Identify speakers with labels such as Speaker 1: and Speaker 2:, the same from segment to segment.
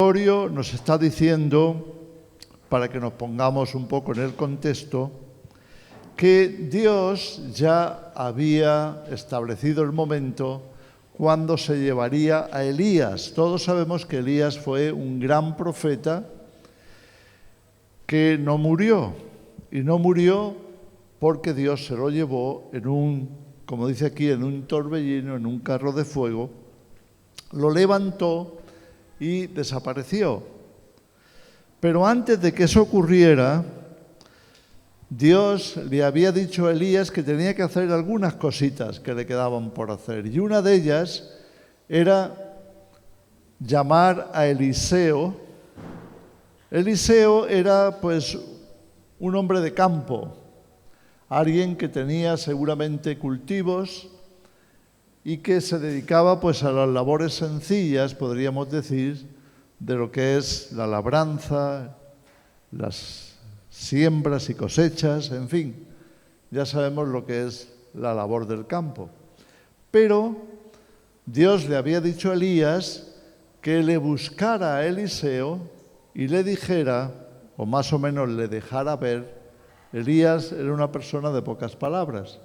Speaker 1: recordatorio nos está diciendo, para que nos pongamos un poco en el contexto, que Dios ya había establecido el momento cuando se llevaría a Elías. Todos sabemos que Elías fue un gran profeta que no murió, y no murió porque Dios se lo llevó en un, como dice aquí, en un torbellino, en un carro de fuego, lo levantó y desapareció. Pero antes de que eso ocurriera, Dios le había dicho a Elías que tenía que hacer algunas cositas que le quedaban por hacer. Y una de ellas era llamar a Eliseo. Eliseo era pues un hombre de campo, alguien que tenía seguramente cultivos y que se dedicaba pues a las labores sencillas, podríamos decir, de lo que es la labranza, las siembras y cosechas, en fin, ya sabemos lo que es la labor del campo. Pero Dios le había dicho a Elías que le buscara a Eliseo y le dijera, o más o menos le dejara ver. Elías era una persona de pocas palabras,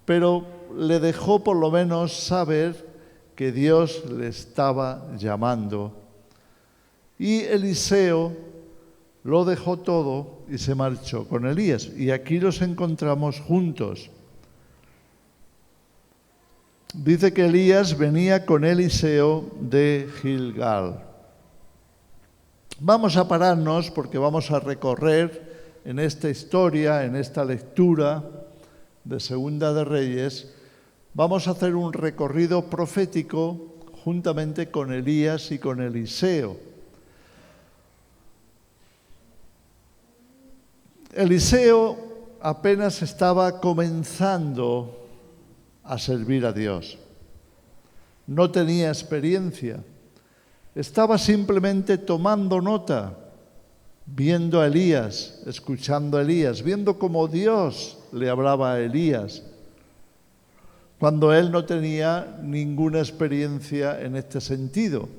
Speaker 1: pero le dejó por lo menos saber que Dios le estaba llamando. Y Eliseo lo dejó todo y se marchó con Elías. Y aquí los encontramos juntos. Dice que Elías venía con Eliseo de Gilgal. Vamos a pararnos porque vamos a recorrer en esta historia, en esta lectura de Segunda de Reyes, vamos a hacer un recorrido profético juntamente con Elías y con Eliseo. Eliseo apenas estaba comenzando a servir a Dios. No tenía experiencia. Estaba simplemente tomando nota, viendo a Elías, escuchando a Elías, viendo cómo Dios le hablaba a Elías, cuando él no tenía ninguna experiencia en este sentido.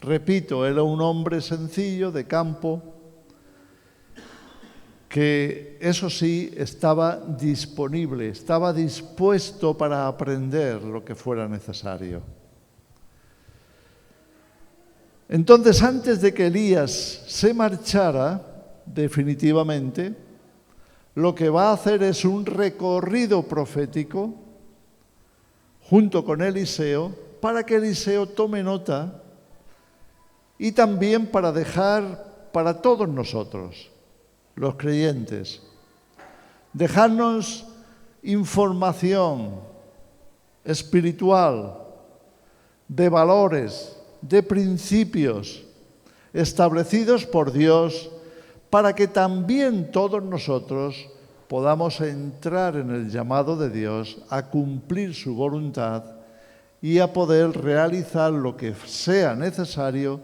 Speaker 1: Repito, era un hombre sencillo, de campo, que eso sí estaba disponible, estaba dispuesto para aprender lo que fuera necesario. Entonces, antes de que Elías se marchara definitivamente, lo que va a hacer es un recorrido profético junto con Eliseo, para que Eliseo tome nota y también para dejar para todos nosotros, los creyentes, dejarnos información espiritual, de valores, de principios establecidos por Dios, para que también todos nosotros podamos entrar en el llamado de Dios a cumplir su voluntad y a poder realizar lo que sea necesario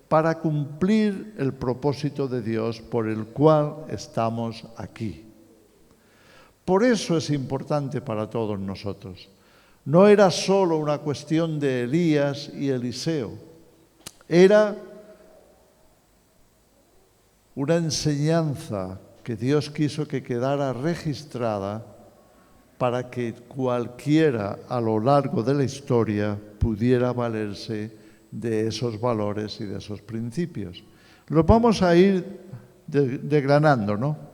Speaker 1: para cumplir el propósito de Dios por el cual estamos aquí. Por eso es importante para todos nosotros. No era solo una cuestión de Elías y Eliseo, era una enseñanza que Dios quiso que quedara registrada para que cualquiera a lo largo de la historia pudiera valerse de esos valores y de esos principios. Los vamos a ir desgranando, ¿no?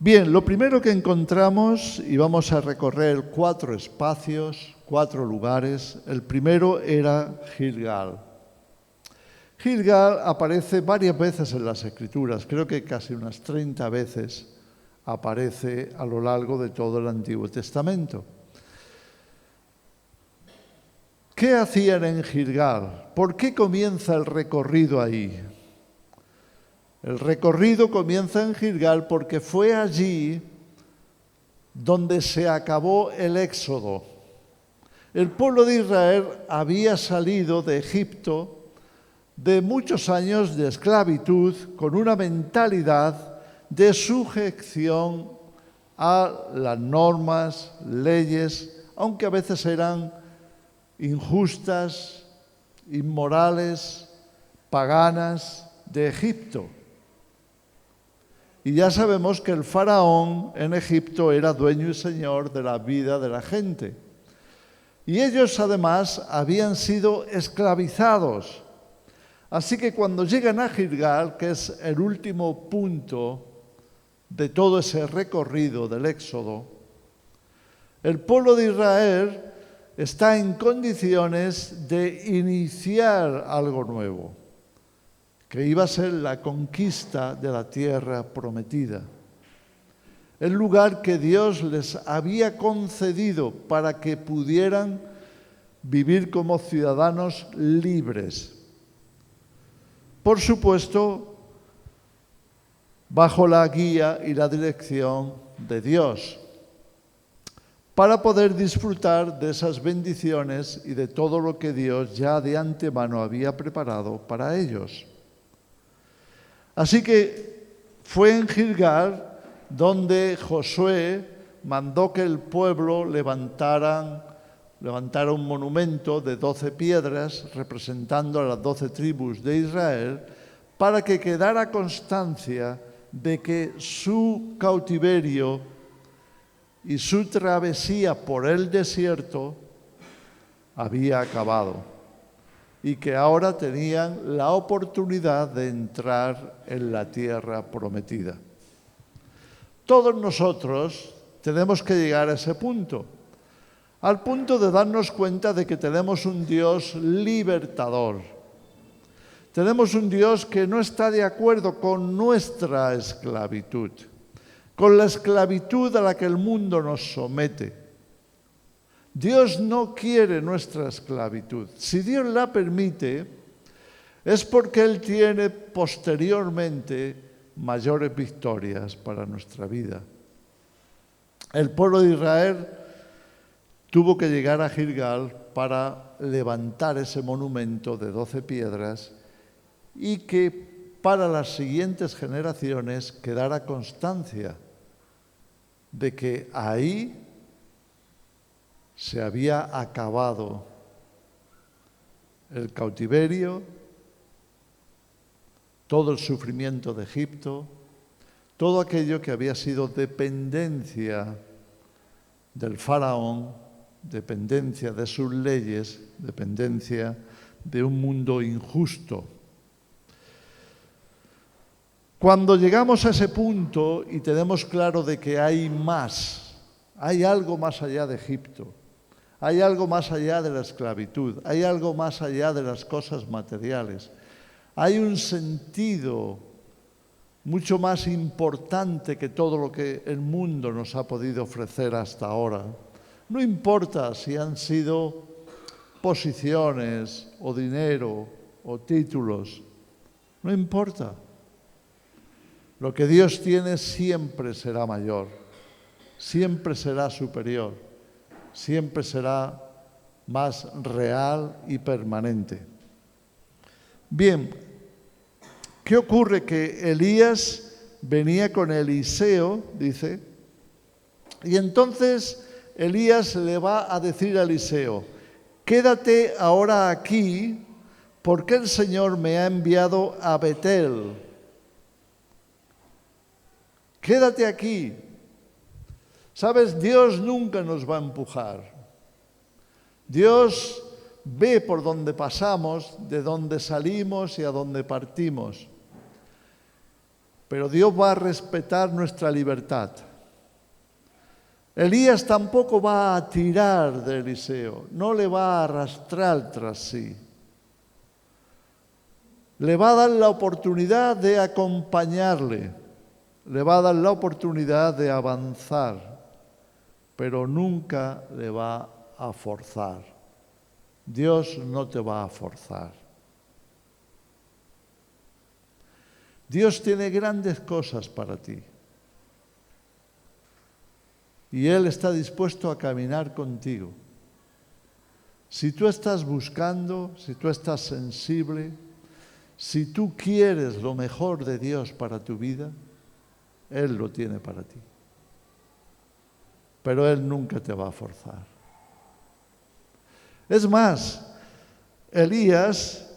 Speaker 1: Bien, lo primero que encontramos, y vamos a recorrer 4 espacios, 4 lugares. El primero era Gilgal. Gilgal aparece varias veces en las Escrituras, creo que casi unas 30 veces aparece a lo largo de todo el Antiguo Testamento. ¿Qué hacían en Gilgal? ¿Por qué comienza el recorrido ahí? El recorrido comienza en Gilgal porque fue allí donde se acabó el éxodo. El pueblo de Israel había salido de Egipto de muchos años de esclavitud con una mentalidad de sujeción a las normas, leyes, aunque a veces eran injustas, inmorales, paganas de Egipto. Y ya sabemos que el faraón en Egipto era dueño y señor de la vida de la gente. Y ellos además habían sido esclavizados. Así que cuando llegan a Gilgal, que es el último punto de todo ese recorrido del Éxodo, el pueblo de Israel está en condiciones de iniciar algo nuevo, que iba a ser la conquista de la tierra prometida, el lugar que Dios les había concedido para que pudieran vivir como ciudadanos libres. Por supuesto, bajo la guía y la dirección de Dios, para poder disfrutar de esas bendiciones y de todo lo que Dios ya de antemano había preparado para ellos. Así que fue en Gilgal donde Josué mandó que el pueblo levantara un monumento de 12 piedras representando a las 12 tribus de Israel para que quedara constancia de que su cautiverio y su travesía por el desierto había acabado y que ahora tenían la oportunidad de entrar en la tierra prometida. Todos nosotros tenemos que llegar a ese punto, al punto de darnos cuenta de que tenemos un Dios libertador. Tenemos un Dios que no está de acuerdo con nuestra esclavitud, con la esclavitud a la que el mundo nos somete. Dios no quiere nuestra esclavitud. Si Dios la permite, es porque Él tiene posteriormente mayores victorias para nuestra vida. El pueblo de Israel tuvo que llegar a Gilgal para levantar ese monumento de 12 piedras y que para las siguientes generaciones quedara constancia de que ahí se había acabado el cautiverio, todo el sufrimiento de Egipto, todo aquello que había sido dependencia del faraón, dependencia de sus leyes, dependencia de un mundo injusto. Cuando llegamos a ese punto y tenemos claro de que hay más, hay algo más allá de Egipto, hay algo más allá de la esclavitud, hay algo más allá de las cosas materiales, hay un sentido mucho más importante que todo lo que el mundo nos ha podido ofrecer hasta ahora. No importa si han sido posiciones o dinero o títulos, no importa. Lo que Dios tiene siempre será mayor, siempre será superior, siempre será más real y permanente. Bien, ¿qué ocurre? Que Elías venía con Eliseo, dice, y entonces Elías le va a decir a Eliseo: quédate ahora aquí, porque el Señor me ha enviado a Betel. Quédate aquí. ¿Sabes? Dios nunca nos va a empujar. Dios ve por dónde pasamos, de dónde salimos y a dónde partimos. Pero Dios va a respetar nuestra libertad. Elías tampoco va a tirar de Eliseo, no le va a arrastrar tras sí. Le va a dar la oportunidad de acompañarle, le va a dar la oportunidad de avanzar, pero nunca le va a forzar. Dios no te va a forzar. Dios tiene grandes cosas para ti. Y Él está dispuesto a caminar contigo. Si tú estás buscando, si tú estás sensible, si tú quieres lo mejor de Dios para tu vida, Él lo tiene para ti. Pero Él nunca te va a forzar. Es más, Elías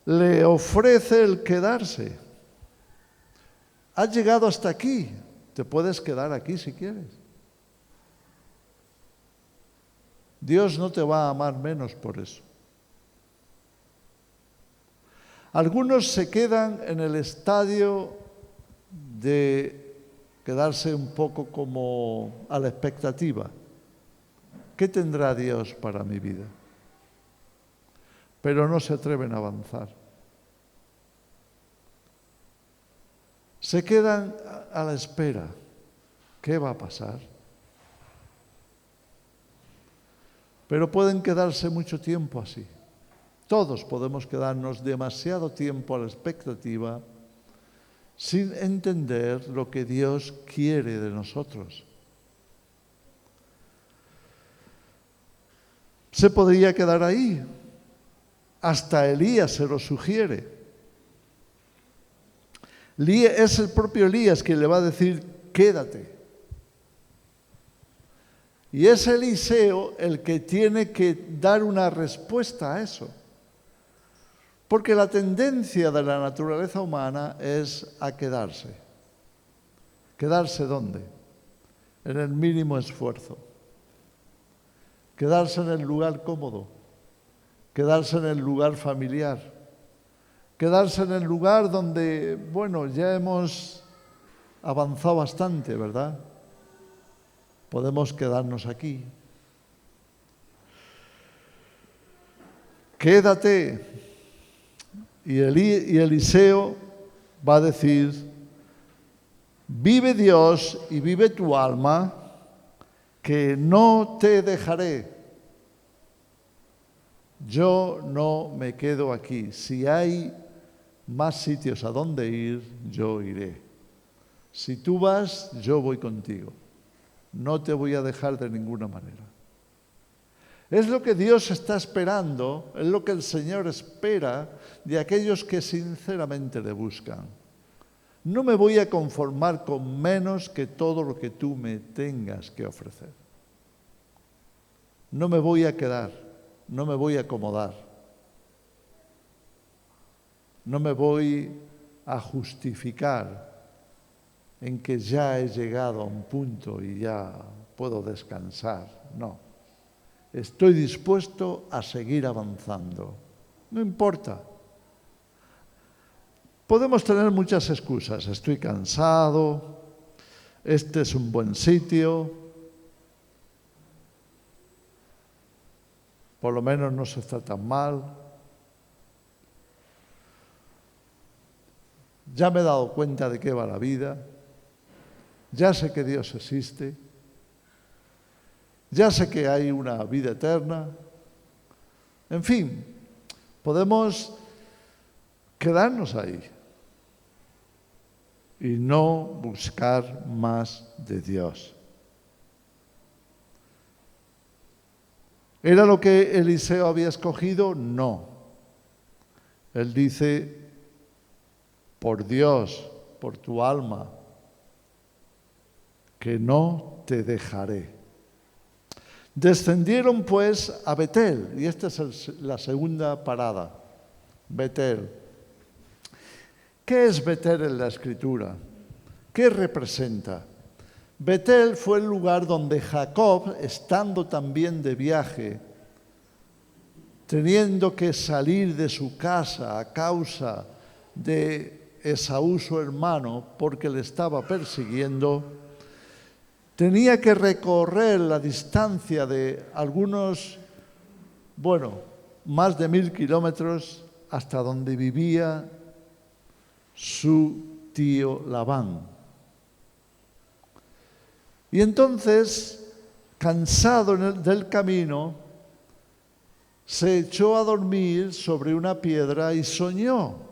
Speaker 1: le ofrece el quedarse. Has llegado hasta aquí, te puedes quedar aquí si quieres. Dios no te va a amar menos por eso. Algunos se quedan en el estadio de quedarse un poco como a la expectativa. ¿Qué tendrá Dios para mi vida? Pero no se atreven a avanzar. Se quedan a la espera. ¿Qué va a pasar? Pero pueden quedarse mucho tiempo así. Todos podemos quedarnos demasiado tiempo a la expectativa sin entender lo que Dios quiere de nosotros. Se podría quedar ahí. Hasta Elías se lo sugiere. Es el propio Elías quien le va a decir, quédate. Y es Eliseo el que tiene que dar una respuesta a eso. Porque la tendencia de la naturaleza humana es a quedarse. ¿Quedarse dónde? En el mínimo esfuerzo. Quedarse en el lugar cómodo. Quedarse en el lugar familiar. Quedarse en el lugar donde, bueno, ya hemos avanzado bastante, ¿verdad? Podemos quedarnos aquí. Quédate. Y Eliseo va a decir, vive Dios y vive tu alma, que no te dejaré. Yo no me quedo aquí. Si hay más sitios a donde ir, yo iré. Si tú vas, yo voy contigo. No te voy a dejar de ninguna manera. Es lo que Dios está esperando, es lo que el Señor espera de aquellos que sinceramente le buscan. No me voy a conformar con menos que todo lo que tú me tengas que ofrecer. No me voy a quedar, no me voy a acomodar. No me voy a justificar en que ya he llegado a un punto y ya puedo descansar. No. Estoy dispuesto a seguir avanzando. No importa. Podemos tener muchas excusas. Estoy cansado, este es un buen sitio, por lo menos no se está tan mal. Ya me he dado cuenta de qué va la vida. Ya sé que Dios existe. Ya sé que hay una vida eterna. En fin, podemos quedarnos ahí y no buscar más de Dios. ¿Era lo que Eliseo había escogido? No. Él dice, por Dios, por tu alma, que no te dejaré. Descendieron pues a Betel, y esta es la segunda parada, Betel. ¿Qué es Betel en la Escritura? ¿Qué representa? Betel fue el lugar donde Jacob, estando también de viaje, teniendo que salir de su casa a causa de Esaú, su hermano, porque le estaba persiguiendo, tenía que recorrer la distancia de algunos, más de 1000 kilómetros hasta donde vivía su tío Labán. Y entonces, cansado del camino, se echó a dormir sobre una piedra y soñó.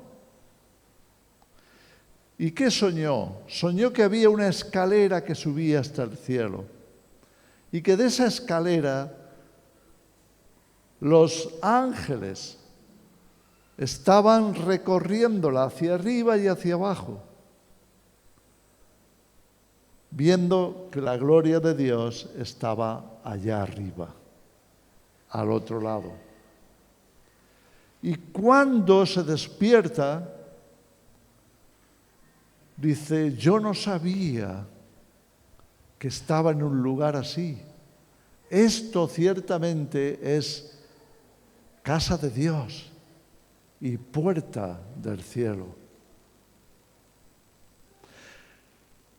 Speaker 1: ¿Y qué soñó? Soñó que había una escalera que subía hasta el cielo y que de esa escalera los ángeles estaban recorriéndola hacia arriba y hacia abajo, viendo que la gloria de Dios estaba allá arriba, al otro lado. Y cuando se despierta, dice, yo no sabía que estaba en un lugar así. Esto ciertamente es casa de Dios y puerta del cielo.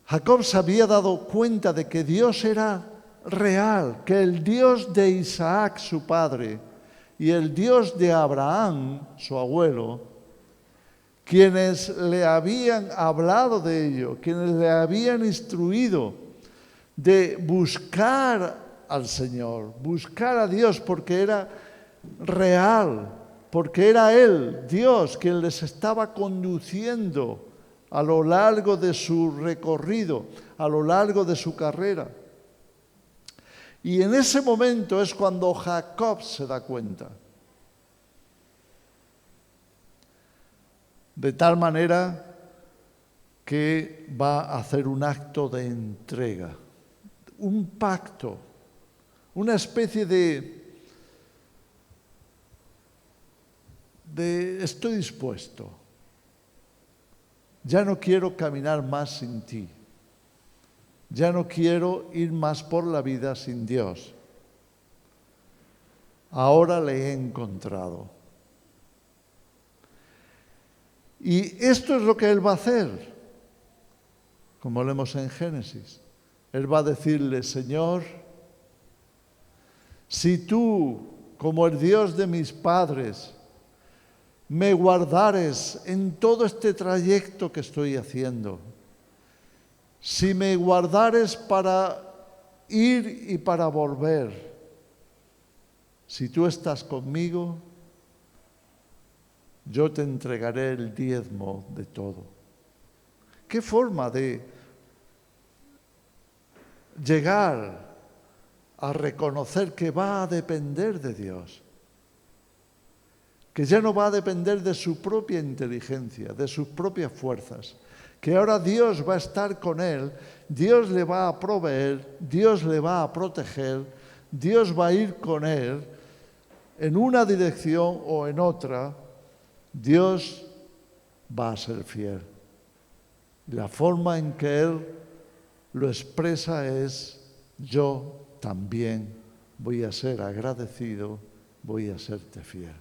Speaker 1: Jacob se había dado cuenta de que Dios era real, que el Dios de Isaac, su padre, y el Dios de Abraham, su abuelo, quienes le habían hablado de ello, quienes le habían instruido de buscar al Señor, buscar a Dios, porque era real, porque era Él, Dios, quien les estaba conduciendo a lo largo de su recorrido, a lo largo de su carrera. Y en ese momento es cuando Jacob se da cuenta. De tal manera que va a hacer un acto de entrega, un pacto, una especie de estoy dispuesto, ya no quiero caminar más sin ti. Ya no quiero ir más por la vida sin Dios. Ahora le he encontrado. Y esto es lo que Él va a hacer, como leemos en Génesis. Él va a decirle, Señor, si tú, como el Dios de mis padres, me guardares en todo este trayecto que estoy haciendo, si me guardares para ir y para volver, si tú estás conmigo, yo te entregaré el diezmo de todo. ¿Qué forma de llegar a reconocer que va a depender de Dios? Que ya no va a depender de su propia inteligencia, de sus propias fuerzas, que ahora Dios va a estar con él, Dios le va a proveer, Dios le va a proteger, Dios va a ir con él en una dirección o en otra, Dios va a ser fiel. La forma en que Él lo expresa es, yo también voy a ser agradecido, voy a serte fiel.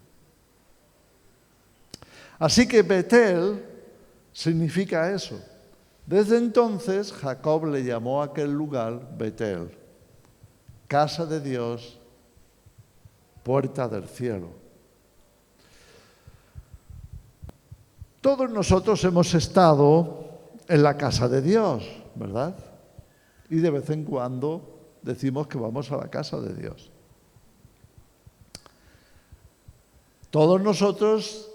Speaker 1: Así que Betel significa eso. Desde entonces Jacob le llamó a aquel lugar Betel, casa de Dios, puerta del cielo. Todos nosotros hemos estado en la casa de Dios, ¿verdad? Y de vez en cuando decimos que vamos a la casa de Dios. Todos nosotros,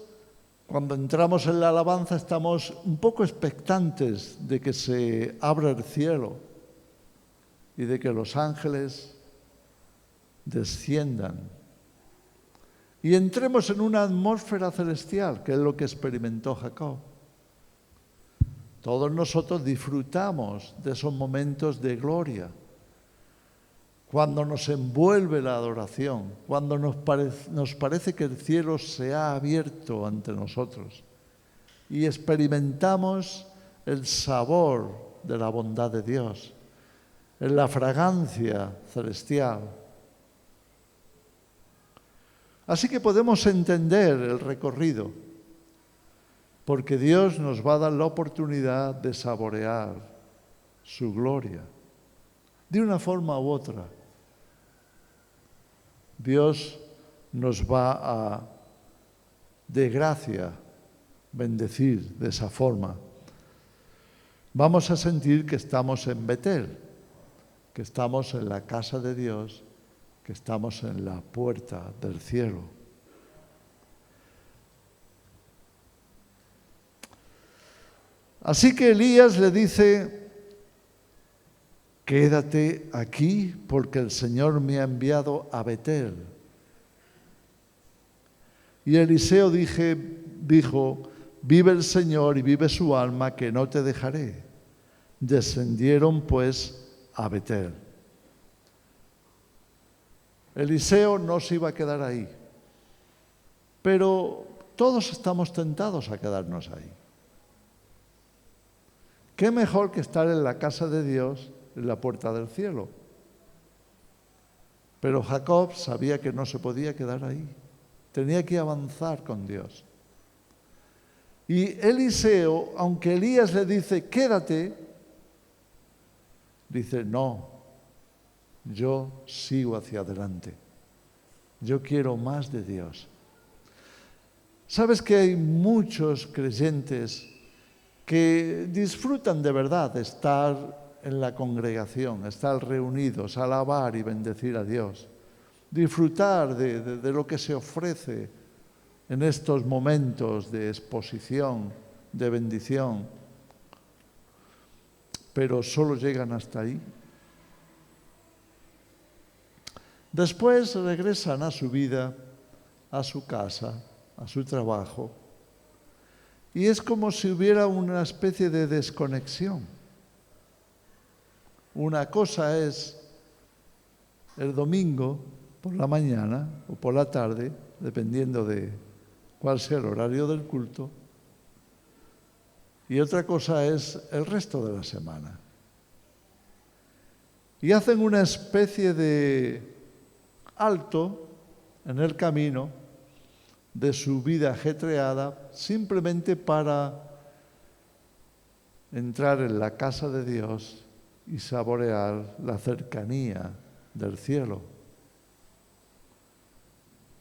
Speaker 1: cuando entramos en la alabanza, estamos un poco expectantes de que se abra el cielo y de que los ángeles desciendan y entremos en una atmósfera celestial, que es lo que experimentó Jacob. Todos nosotros disfrutamos de esos momentos de gloria, cuando nos envuelve la adoración, cuando nos parece que el cielo se ha abierto ante nosotros y experimentamos el sabor de la bondad de Dios, en la fragancia celestial. Así que podemos entender el recorrido, porque Dios nos va a dar la oportunidad de saborear su gloria, de una forma u otra. Dios nos va a, de gracia, bendecir de esa forma. Vamos a sentir que estamos en Betel, que estamos en la casa de Dios, que estamos en la puerta del cielo. Así que Elías le dice, quédate aquí porque el Señor me ha enviado a Betel. Y Eliseo dijo, vive el Señor y vive su alma, que no te dejaré. Descendieron pues a Betel. Eliseo no se iba a quedar ahí. Pero todos estamos tentados a quedarnos ahí. ¿Qué mejor que estar en la casa de Dios, en la puerta del cielo? Pero Jacob sabía que no se podía quedar ahí. Tenía que avanzar con Dios. Y Eliseo, aunque Elías le dice, quédate, dice, no, yo sigo hacia adelante. Yo quiero más de Dios. ¿Sabes que hay muchos creyentes que disfrutan de verdad de estar en la congregación, estar reunidos, alabar y bendecir a Dios, disfrutar de lo que se ofrece en estos momentos de exposición, de bendición, pero solo llegan hasta ahí? Después regresan a su vida, a su casa, a su trabajo, y es como si hubiera una especie de desconexión. Una cosa es el domingo por la mañana o por la tarde, dependiendo de cuál sea el horario del culto, y otra cosa es el resto de la semana. Y hacen una especie de alto en el camino de su vida ajetreada, simplemente para entrar en la casa de Dios y saborear la cercanía del cielo.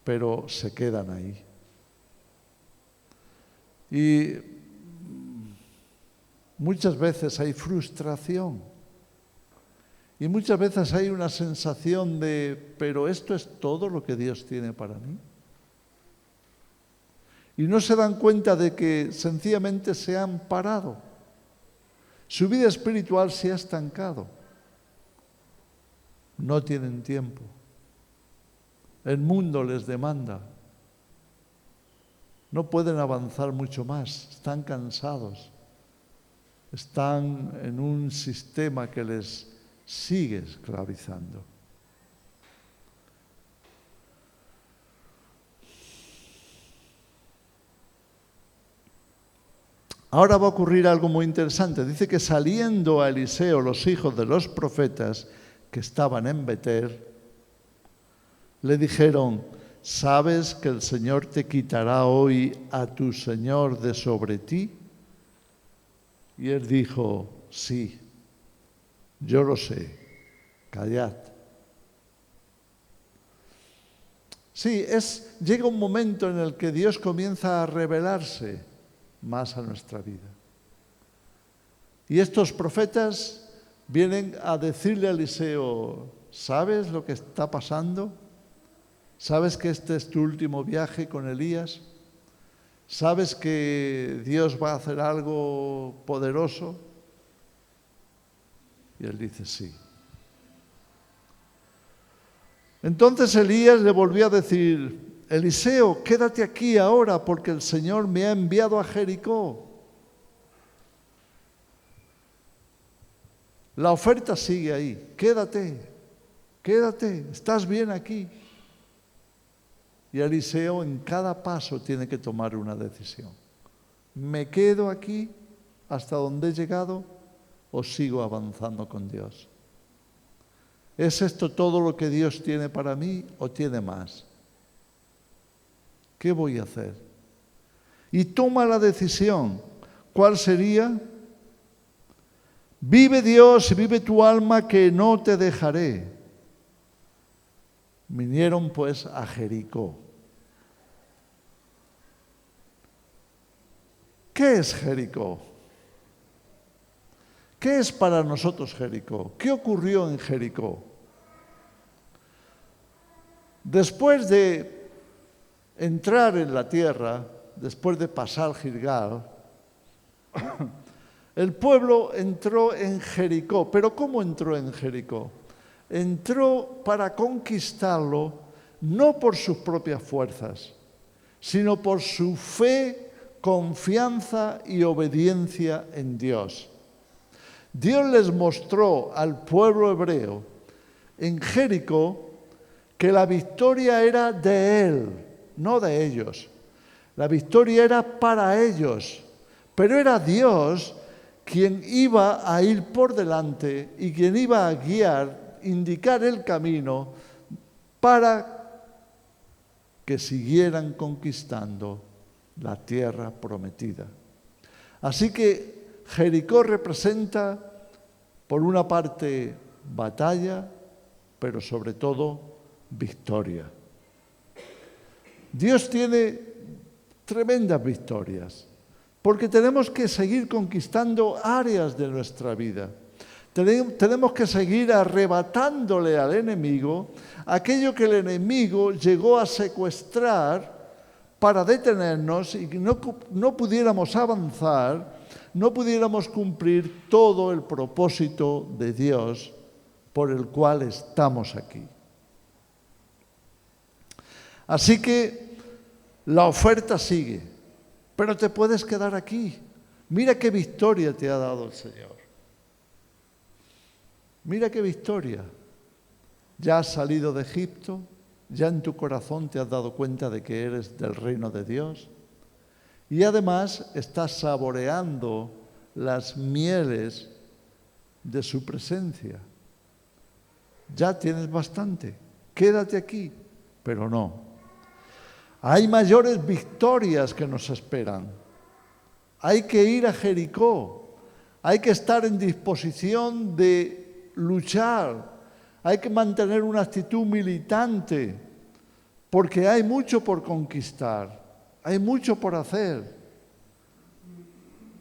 Speaker 1: Pero se quedan ahí. Y muchas veces hay frustración. Y muchas veces hay una sensación de, pero esto es todo lo que Dios tiene para mí. Y no se dan cuenta de que sencillamente se han parado. Su vida espiritual se ha estancado. No tienen tiempo. El mundo les demanda. No pueden avanzar mucho más. Están cansados. Están en un sistema que les sigue esclavizando. Ahora va a ocurrir algo muy interesante. Dice que saliendo a Eliseo los hijos de los profetas que estaban en Betel, le dijeron, ¿sabes que el Señor te quitará hoy a tu Señor de sobre ti? Y él dijo, sí, yo lo sé, callad. Sí, llega un momento en el que Dios comienza a revelarse más a nuestra vida. Y estos profetas vienen a decirle a Eliseo, ¿sabes lo que está pasando? ¿Sabes que este es tu último viaje con Elías? ¿Sabes que Dios va a hacer algo poderoso? Y él dice, sí. Entonces Elías le volvió a decir, Eliseo, quédate aquí ahora porque el Señor me ha enviado a Jericó. La oferta sigue ahí, quédate, estás bien aquí. Y Eliseo en cada paso tiene que tomar una decisión. ¿Me quedo aquí hasta donde he llegado o sigo avanzando con Dios? ¿Es esto todo lo que Dios tiene para mí o tiene más? ¿Qué voy a hacer? Y toma la decisión. ¿Cuál sería? Vive Dios y vive tu alma que no te dejaré. Vinieron pues a Jericó. ¿Qué es Jericó? ¿Qué es para nosotros Jericó? ¿Qué ocurrió en Jericó? Después de entrar en la tierra, después de pasar Gilgal, el pueblo entró en Jericó. ¿Pero cómo entró en Jericó? Entró para conquistarlo no por sus propias fuerzas, sino por su fe, confianza y obediencia en Dios. Dios les mostró al pueblo hebreo en Jericó que la victoria era de Él, no de ellos. La victoria era para ellos, pero era Dios quien iba a ir por delante y quien iba a guiar, indicar el camino para que siguieran conquistando la tierra prometida. Así que Jericó representa, por una parte, batalla, pero sobre todo, victoria. Dios tiene tremendas victorias, porque tenemos que seguir conquistando áreas de nuestra vida. Tenemos que seguir arrebatándole al enemigo aquello que el enemigo llegó a secuestrar para detenernos y que no pudiéramos avanzar, no pudiéramos cumplir todo el propósito de Dios por el cual estamos aquí. Así que la oferta sigue, pero te puedes quedar aquí. Mira qué victoria te ha dado el Señor. Mira qué victoria. Ya has salido de Egipto, ya en tu corazón te has dado cuenta de que eres del reino de Dios y además estás saboreando las mieles de su presencia. Ya tienes bastante, quédate aquí, pero no. Hay mayores victorias que nos esperan. Hay que ir a Jericó, hay que estar en disposición de luchar, hay que mantener una actitud militante, porque hay mucho por conquistar, hay mucho por hacer.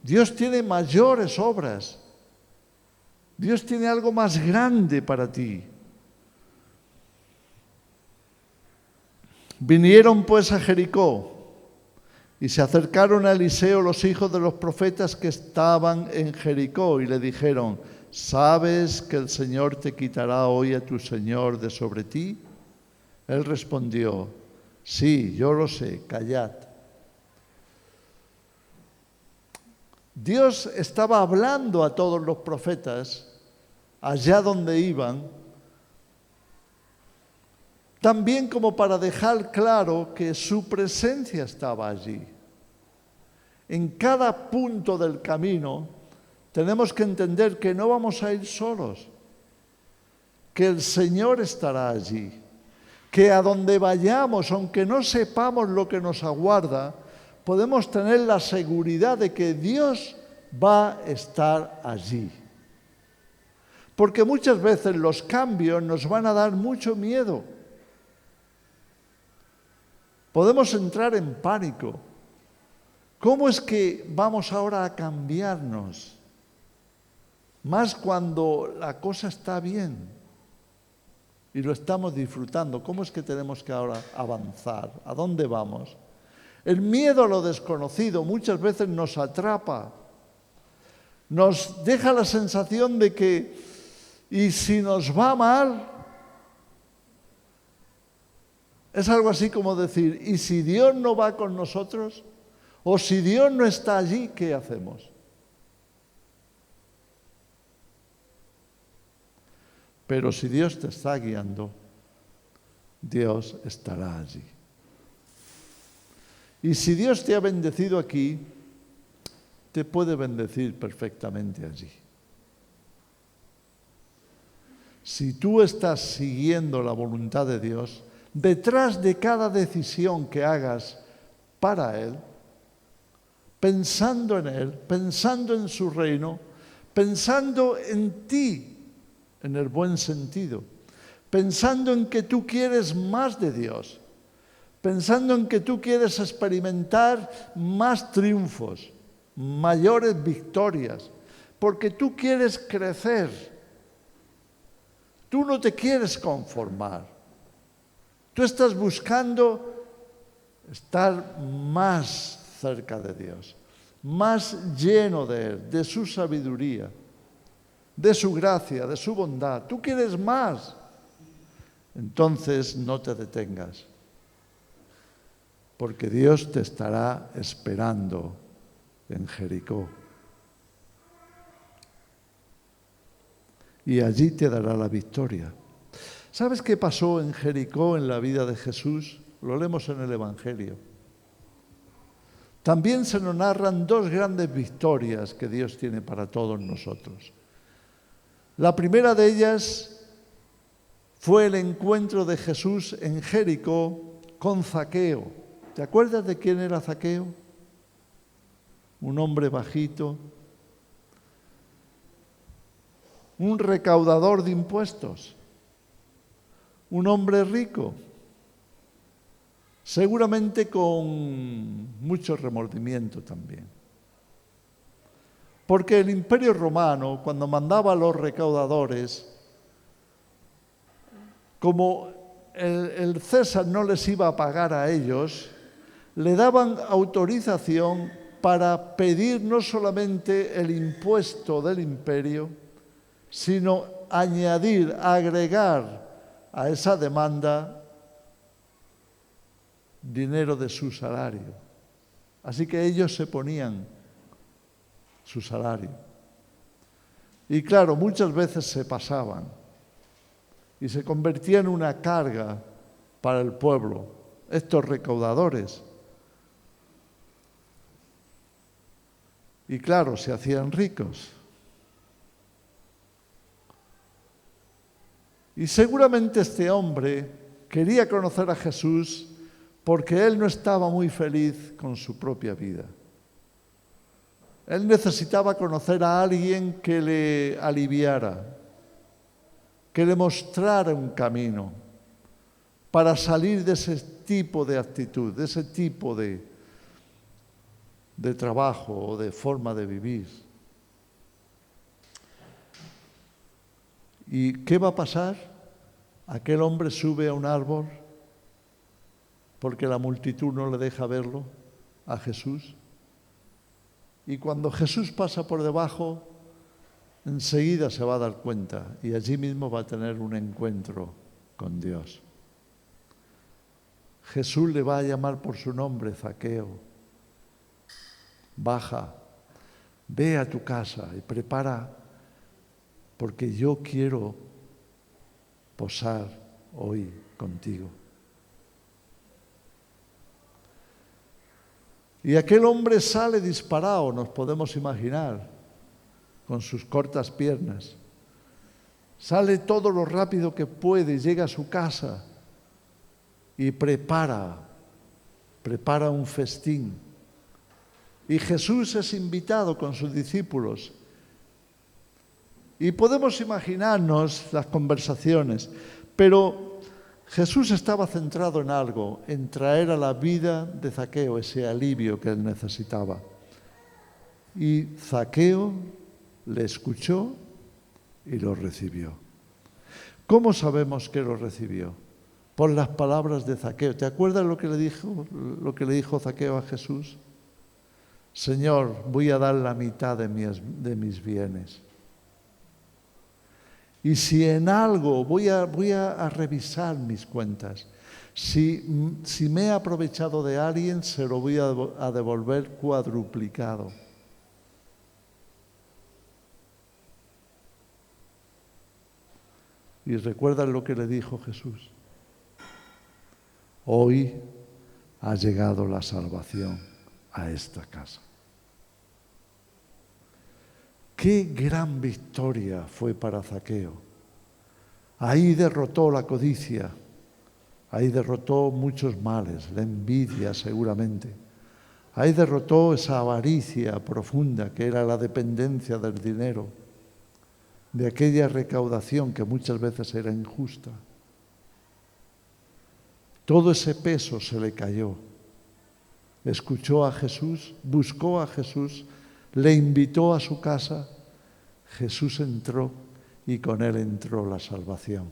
Speaker 1: Dios tiene mayores obras, Dios tiene algo más grande para ti. Vinieron pues a Jericó y se acercaron a Eliseo los hijos de los profetas que estaban en Jericó y le dijeron: ¿sabes que el Señor te quitará hoy a tu señor de sobre ti? Él respondió: sí, yo lo sé, callad. Dios estaba hablando a todos los profetas allá donde iban, también como para dejar claro que su presencia estaba allí. En cada punto del camino tenemos que entender que no vamos a ir solos, que el Señor estará allí, que a donde vayamos, aunque no sepamos lo que nos aguarda, podemos tener la seguridad de que Dios va a estar allí. Porque muchas veces los cambios nos van a dar mucho miedo. Podemos entrar en pánico. ¿Cómo es que vamos ahora a cambiarnos? Más cuando la cosa está bien y lo estamos disfrutando. ¿Cómo es que tenemos que ahora avanzar? ¿A dónde vamos? El miedo a lo desconocido muchas veces nos atrapa. Nos deja la sensación de que, ¿y si nos va mal? Es algo así como decir, ¿y si Dios no va con nosotros? ¿O si Dios no está allí, qué hacemos? Pero si Dios te está guiando, Dios estará allí. Y si Dios te ha bendecido aquí, te puede bendecir perfectamente allí. Si tú estás siguiendo la voluntad de Dios, detrás de cada decisión que hagas para Él, pensando en Él, pensando en su reino, pensando en ti, en el buen sentido, pensando en que tú quieres más de Dios, pensando en que tú quieres experimentar más triunfos, mayores victorias, porque tú quieres crecer, tú no te quieres conformar, tú estás buscando estar más cerca de Dios, más lleno de Él, de su sabiduría, de su gracia, de su bondad. Tú quieres más. Entonces no te detengas, porque Dios te estará esperando en Jericó. Y allí te dará la victoria. ¿Sabes qué pasó en Jericó en la vida de Jesús? Lo leemos en el Evangelio. También se nos narran dos grandes victorias que Dios tiene para todos nosotros. La primera de ellas fue el encuentro de Jesús en Jericó con Zaqueo. ¿Te acuerdas de quién era Zaqueo? Un hombre bajito, un recaudador de impuestos, un hombre rico, seguramente con mucho remordimiento también. Porque el Imperio Romano, cuando mandaba a los recaudadores, como el César no les iba a pagar a ellos, le daban autorización para pedir no solamente el impuesto del imperio, sino añadir, agregar a esa demanda dinero de su salario. Así que ellos se ponían su salario. Y claro, muchas veces se pasaban y se convertían en una carga para el pueblo, estos recaudadores. Y claro, se hacían ricos. Y seguramente este hombre quería conocer a Jesús porque él no estaba muy feliz con su propia vida. Él necesitaba conocer a alguien que le aliviara, que le mostrara un camino para salir de ese tipo de actitud, de ese tipo de trabajo o de forma de vivir. ¿Y qué va a pasar? Aquel hombre sube a un árbol porque la multitud no le deja verlo a Jesús. Y cuando Jesús pasa por debajo, enseguida se va a dar cuenta y allí mismo va a tener un encuentro con Dios. Jesús le va a llamar por su nombre, Zaqueo. Baja, ve a tu casa y prepara, porque yo quiero posar hoy contigo. Y aquel hombre sale disparado, nos podemos imaginar, con sus cortas piernas. Sale todo lo rápido que puede, llega a su casa y prepara un festín. Y Jesús es invitado con sus discípulos. Y podemos imaginarnos las conversaciones, pero Jesús estaba centrado en algo, en traer a la vida de Zaqueo ese alivio que él necesitaba. Y Zaqueo le escuchó y lo recibió. ¿Cómo sabemos que lo recibió? Por las palabras de Zaqueo. ¿Te acuerdas lo que le dijo Zaqueo a Jesús? Señor, voy a dar la mitad de mis bienes. Y si en algo voy a revisar mis cuentas, si me he aprovechado de alguien, se lo voy a devolver cuadruplicado. Y recuerdan lo que le dijo Jesús. Hoy ha llegado la salvación a esta casa. ¡Qué gran victoria fue para Zaqueo! Ahí derrotó la codicia, ahí derrotó muchos males, la envidia seguramente. Ahí derrotó esa avaricia profunda que era la dependencia del dinero, de aquella recaudación que muchas veces era injusta. Todo ese peso se le cayó. Escuchó a Jesús, buscó a Jesús, le invitó a su casa, Jesús entró y con él entró la salvación.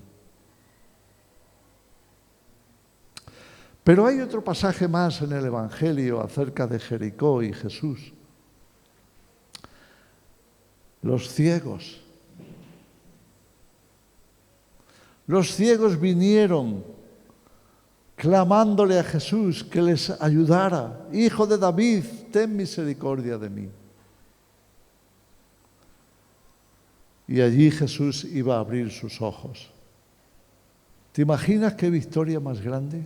Speaker 1: Pero hay otro pasaje más en el Evangelio acerca de Jericó y Jesús. Los ciegos. Los ciegos vinieron clamándole a Jesús que les ayudara. Hijo de David, ten misericordia de mí. Y allí Jesús iba a abrir sus ojos. ¿Te imaginas qué victoria más grande?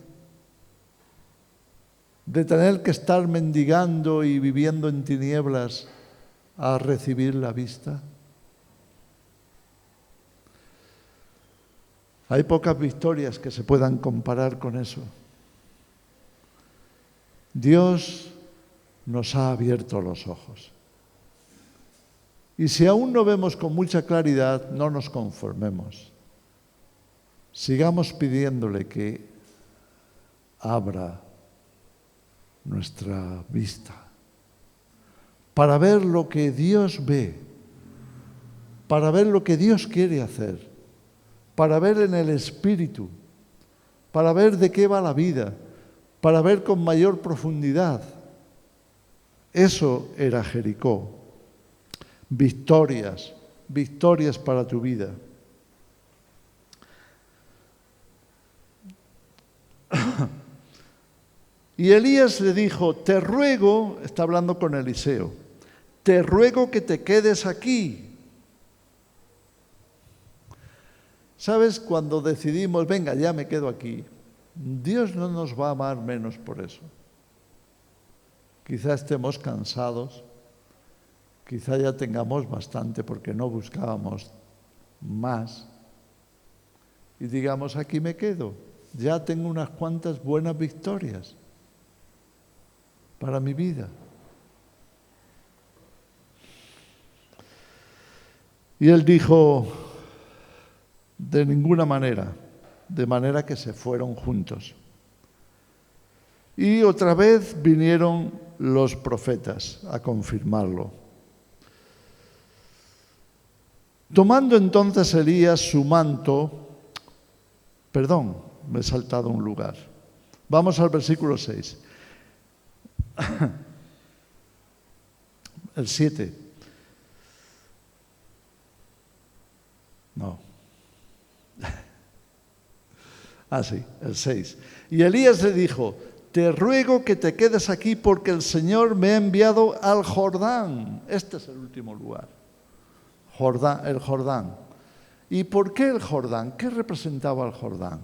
Speaker 1: de tener que estar mendigando y viviendo en tinieblas a recibir la vista? Hay pocas victorias que se puedan comparar con eso. Dios nos ha abierto los ojos. Y si aún no vemos con mucha claridad, no nos conformemos. Sigamos pidiéndole que abra nuestra vista para ver lo que Dios ve, para ver lo que Dios quiere hacer, para ver en el Espíritu, para ver de qué va la vida, para ver con mayor profundidad. Eso era Jericó. Victorias, victorias para tu vida. Y Elías le dijo, te ruego, está hablando con Eliseo, te ruego que te quedes aquí. ¿Sabes? Cuando decidimos, venga, ya me quedo aquí, Dios no nos va a amar menos por eso. Quizá estemos cansados, quizá ya tengamos bastante porque no buscábamos más. Y digamos, aquí me quedo, ya tengo unas cuantas buenas victorias para mi vida. Y él dijo, de ninguna manera, de manera que se fueron juntos. Y otra vez vinieron los profetas a confirmarlo. Tomando entonces Elías su manto, me he saltado un lugar. Vamos al versículo 6. El 7. No. Sí, el 6. Y Elías le dijo, te ruego que te quedes aquí porque el Señor me ha enviado al Jordán. Este es el último lugar. El Jordán. ¿Y por qué el Jordán? ¿Qué representaba el Jordán?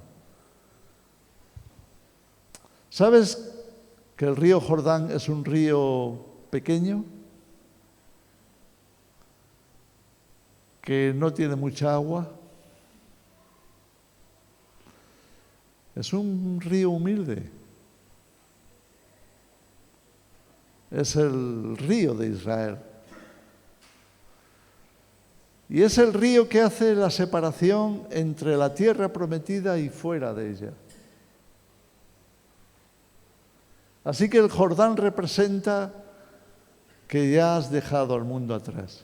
Speaker 1: ¿Sabes que el río Jordán es un río pequeño? Que no tiene mucha agua. Es un río humilde. Es el río de Israel. Y es el río que hace la separación entre la tierra prometida y fuera de ella. Así que el Jordán representa que ya has dejado al mundo atrás,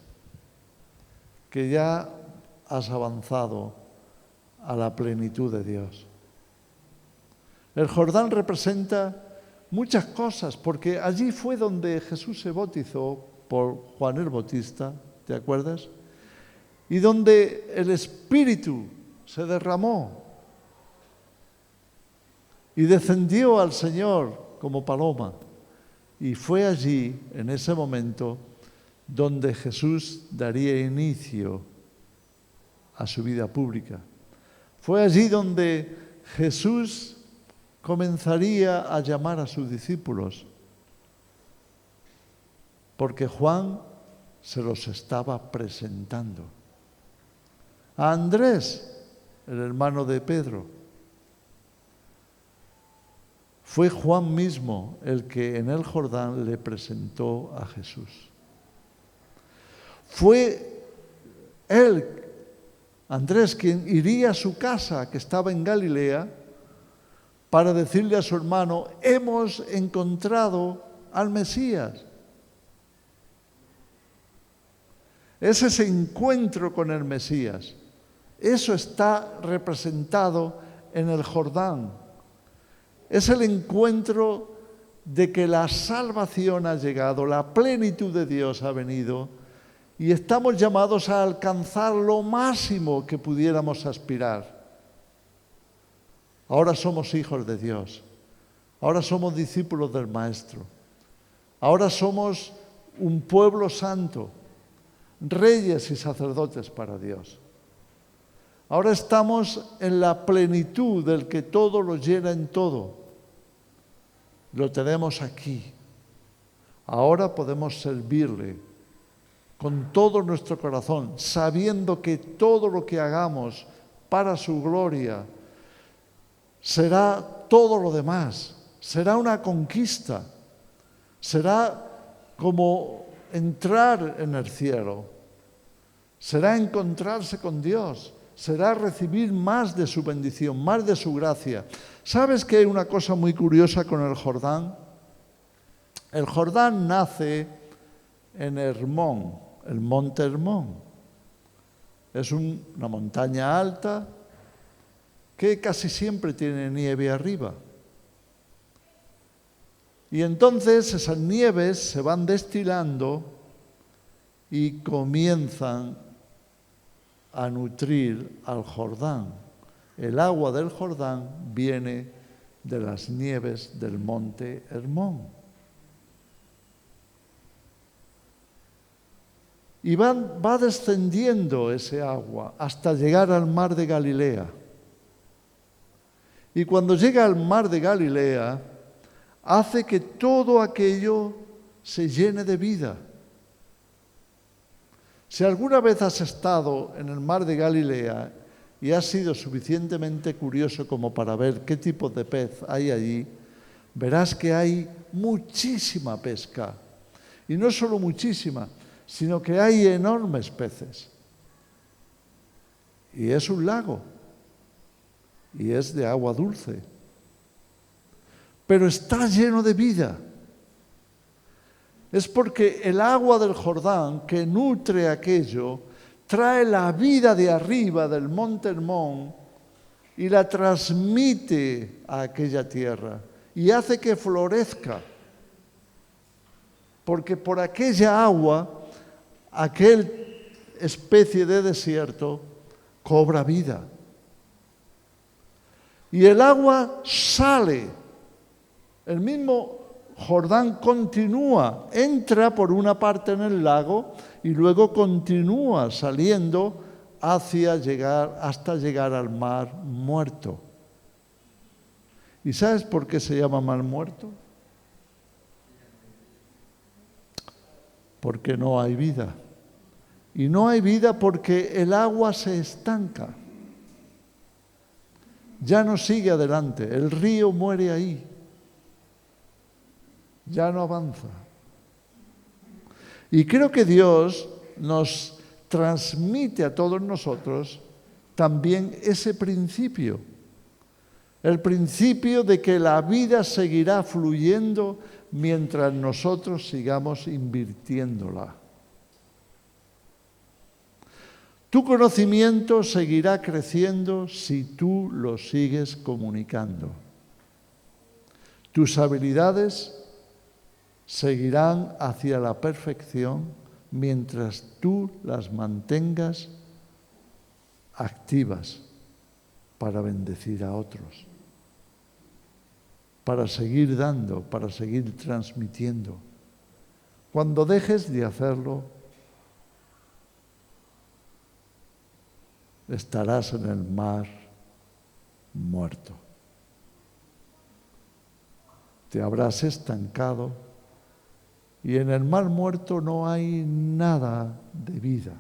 Speaker 1: que ya has avanzado a la plenitud de Dios. El Jordán representa muchas cosas, porque allí fue donde Jesús se bautizó por Juan el Bautista, ¿te acuerdas? Y donde el Espíritu se derramó y descendió al Señor como paloma. Y fue allí, en ese momento, donde Jesús daría inicio a su vida pública. Fue allí donde Jesús comenzaría a llamar a sus discípulos, porque Juan se los estaba presentando. A Andrés, el hermano de Pedro, fue Juan mismo el que en el Jordán le presentó a Jesús. Fue él, Andrés, quien iría a su casa, que estaba en Galilea, para decirle a su hermano, hemos encontrado al Mesías. Es ese encuentro con el Mesías. Eso está representado en el Jordán. Es el encuentro de que la salvación ha llegado, la plenitud de Dios ha venido y estamos llamados a alcanzar lo máximo que pudiéramos aspirar. Ahora somos hijos de Dios. Ahora somos discípulos del Maestro. Ahora somos un pueblo santo, reyes y sacerdotes para Dios. Ahora estamos en la plenitud del que todo lo llena en todo. Lo tenemos aquí. Ahora podemos servirle con todo nuestro corazón, sabiendo que todo lo que hagamos para su gloria será todo lo demás, será una conquista, será como entrar en el cielo, será encontrarse con Dios, será recibir más de su bendición, más de su gracia. ¿Sabes que hay una cosa muy curiosa con el Jordán? El Jordán nace en Hermón, el monte Hermón. Es una montaña alta que casi siempre tiene nieve arriba. Y entonces esas nieves se van destilando y comienzan a nutrir al Jordán. El agua del Jordán viene de las nieves del monte Hermón. Y va descendiendo ese agua hasta llegar al mar de Galilea. Y cuando llega al mar de Galilea, hace que todo aquello se llene de vida. Si alguna vez has estado en el mar de Galilea y has sido suficientemente curioso como para ver qué tipo de pez hay allí, verás que hay muchísima pesca. Y no solo muchísima, sino que hay enormes peces. Y es un lago. Y es de agua dulce. Pero está lleno de vida. Es porque el agua del Jordán, que nutre aquello, trae la vida de arriba del monte Hermón y la transmite a aquella tierra y hace que florezca. Porque por aquella agua, aquella especie de desierto cobra vida. Y el agua sale. El mismo Jordán continúa, entra por una parte en el lago y luego continúa saliendo hasta llegar al mar muerto. ¿Y sabes por qué se llama mar muerto? Porque no hay vida. Y no hay vida porque el agua se estanca. Ya no sigue adelante, el río muere ahí. Ya no avanza. Y creo que Dios nos transmite a todos nosotros también ese principio. El principio de que la vida seguirá fluyendo mientras nosotros sigamos invirtiéndola. Tu conocimiento seguirá creciendo si tú lo sigues comunicando. Tus habilidades seguirán hacia la perfección mientras tú las mantengas activas para bendecir a otros, para seguir dando, para seguir transmitiendo. Cuando dejes de hacerlo, estarás en el mar muerto. Te habrás estancado y en el mar muerto no hay nada de vida,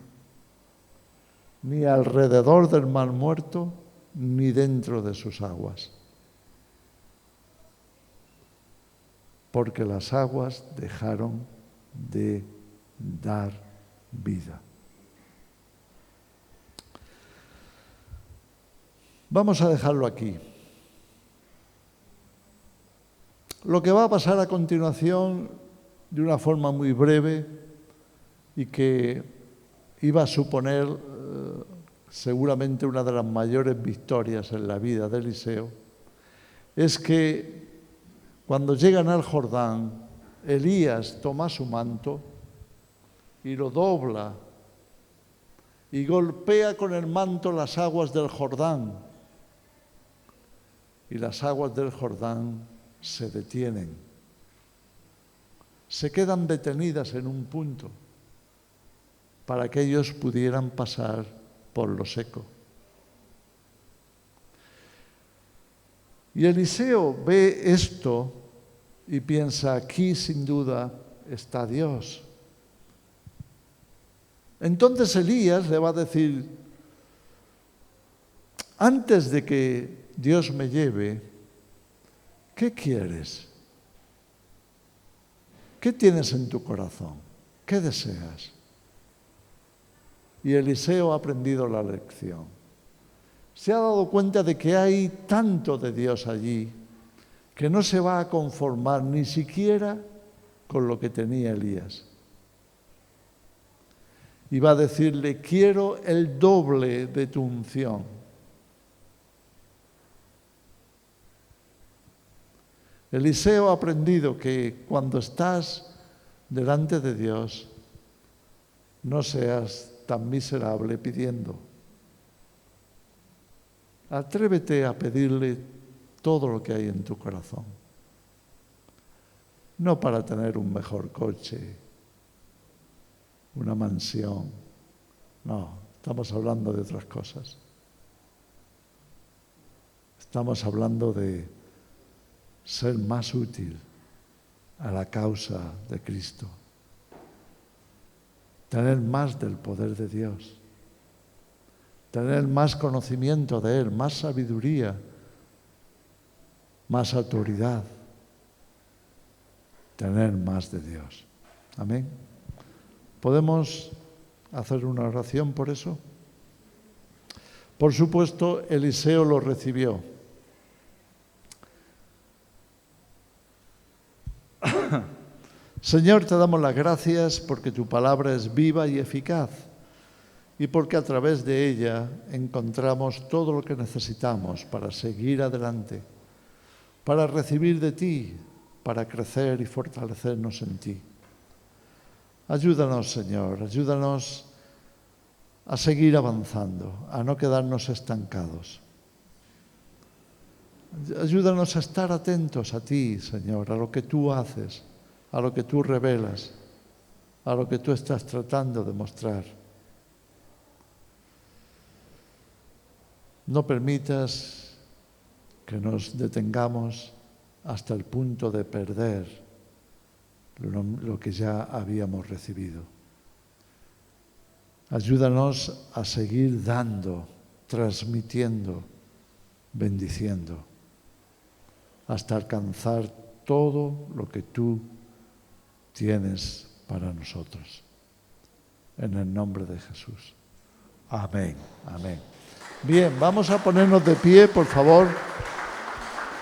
Speaker 1: ni alrededor del mar muerto, ni dentro de sus aguas. Porque las aguas dejaron de dar vida. Vamos a dejarlo aquí. Lo que va a pasar a continuación, de una forma muy breve y que iba a suponer seguramente una de las mayores victorias en la vida de Eliseo, es que cuando llegan al Jordán, Elías toma su manto y lo dobla y golpea con el manto las aguas del Jordán. Y las aguas del Jordán se detienen, se quedan detenidas en un punto para que ellos pudieran pasar por lo seco. Y Eliseo ve esto y piensa, aquí sin duda está Dios. Entonces Elías le va a decir, antes de que Dios me lleve, ¿qué quieres? ¿Qué tienes en tu corazón? ¿Qué deseas? Y Eliseo ha aprendido la lección. Se ha dado cuenta de que hay tanto de Dios allí que no se va a conformar ni siquiera con lo que tenía Elías. Y va a decirle, quiero el doble de tu unción. Eliseo ha aprendido que cuando estás delante de Dios, no seas tan miserable pidiendo. Atrévete a pedirle todo lo que hay en tu corazón. No para tener un mejor coche, una mansión. No, estamos hablando de otras cosas. Estamos hablando de ser más útil a la causa de Cristo. Tener más del poder de Dios. Tener más conocimiento de Él, más sabiduría, más autoridad. Tener más de Dios. Amén. ¿Podemos hacer una oración por eso? Por supuesto, Eliseo lo recibió. Señor, te damos las gracias porque tu palabra es viva y eficaz y porque a través de ella encontramos todo lo que necesitamos para seguir adelante, para recibir de ti, para crecer y fortalecernos en ti. Ayúdanos, Señor, ayúdanos a seguir avanzando, a no quedarnos estancados. Ayúdanos a estar atentos a ti, Señor, a lo que tú haces, a lo que tú revelas, a lo que tú estás tratando de mostrar. No permitas que nos detengamos hasta el punto de perder lo que ya habíamos recibido. Ayúdanos a seguir dando, transmitiendo, bendiciendo, hasta alcanzar todo lo que tú tienes para nosotros. En el nombre de Jesús. Amén, amén. Bien, vamos a ponernos de pie, por favor.